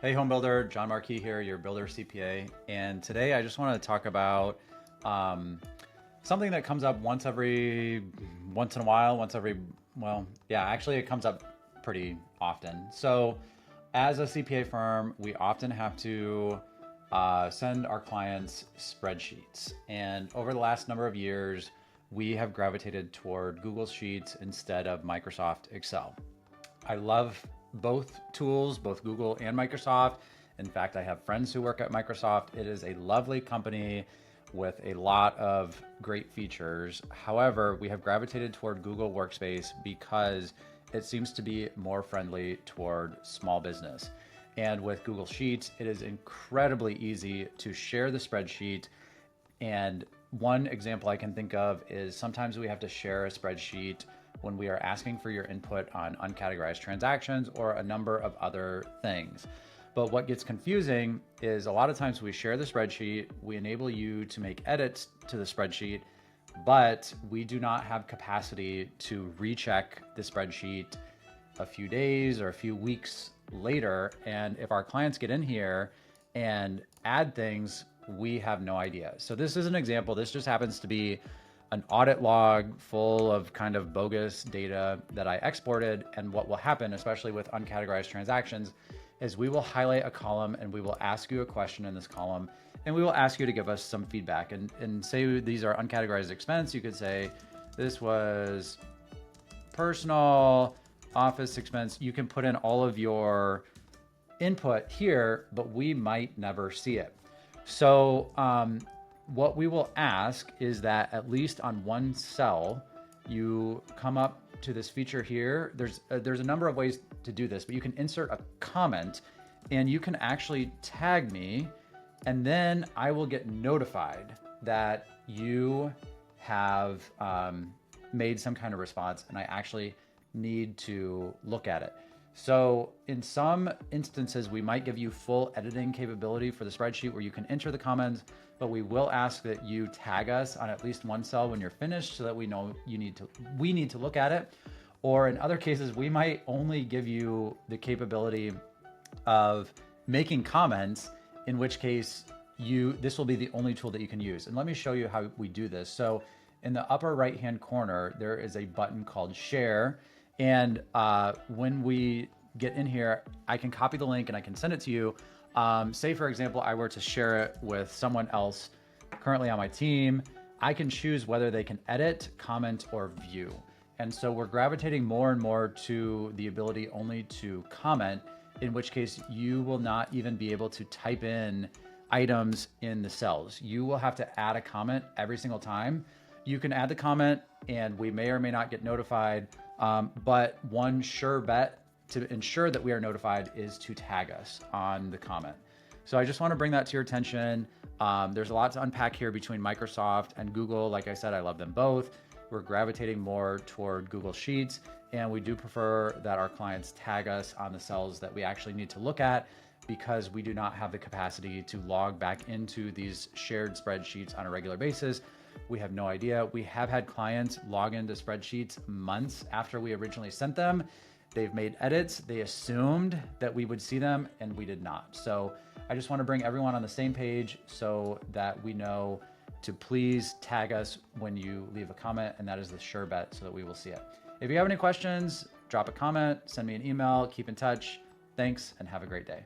Hey home builder, John Marquis here, your builder CPA. And today I just want to talk about something that comes up once in a while, actually it comes up pretty often. So as a CPA firm, we often have to send our clients spreadsheets. And over the last number of years, we have gravitated toward Google Sheets instead of Microsoft Excel. I love both tools, both Google and Microsoft. In fact, I have friends who work at Microsoft. It is a lovely company with a lot of great features. However, we have gravitated toward Google Workspace because it seems to be more friendly toward small business. And with Google Sheets, it is incredibly easy to share the spreadsheet. And one example I can think of is sometimes we have to share a spreadsheet when we are asking for your input on uncategorized transactions or a number of other things. But what gets confusing is a lot of times we share the spreadsheet, we enable you to make edits to the spreadsheet, but we do not have capacity to recheck the spreadsheet a few days or a few weeks later. And if our clients get in here and add things, we have no idea. So this is an example. This just happens to be an audit log full of kind of bogus data that I exported. And what will happen, especially with uncategorized transactions, is we will highlight a column and we will ask you a question in this column and we will ask you to give us some feedback. And say these are uncategorized expense, you could say this was personal office expense. You can put in all of your input here, but we might never see it. So what we will ask is that at least on one cell, you come up to this feature here. There's a number of ways to do this, but you can insert a comment and you can actually tag me, and then I will get notified that you have made some kind of response and I actually need to look at it. So in some instances, we might give you full editing capability for the spreadsheet where you can enter the comments, but we will ask that you tag us on at least one cell when you're finished so that we know we need to look at it. Or in other cases, we might only give you the capability of making comments, in which case this will be the only tool that you can use. And let me show you how we do this. So in the upper right-hand corner, there is a button called Share. And when we get in here, I can copy the link and I can send it to you. Say, for example, I were to share it with someone else currently on my team, I can choose whether they can edit, comment, or view. And so we're gravitating more and more to the ability only to comment, in which case you will not even be able to type in items in the cells. You will have to add a comment every single time. You can add the comment and we may or may not get notified. But one sure bet to ensure that we are notified is to tag us on the comment. So I just want to bring that to your attention. There's a lot to unpack here between Microsoft and Google. Like I said, I love them both. We're gravitating more toward Google Sheets, and we do prefer that our clients tag us on the cells that we actually need to look at, because we do not have the capacity to log back into these shared spreadsheets on a regular basis. We have no idea. We have had clients log into spreadsheets months after we originally sent them. They've made edits. They assumed that we would see them and we did not. So I just want to bring everyone on the same page so that we know to please tag us when you leave a comment, and that is the sure bet so that we will see it. If you have any questions, drop a comment, send me an email, keep in touch. Thanks and have a great day.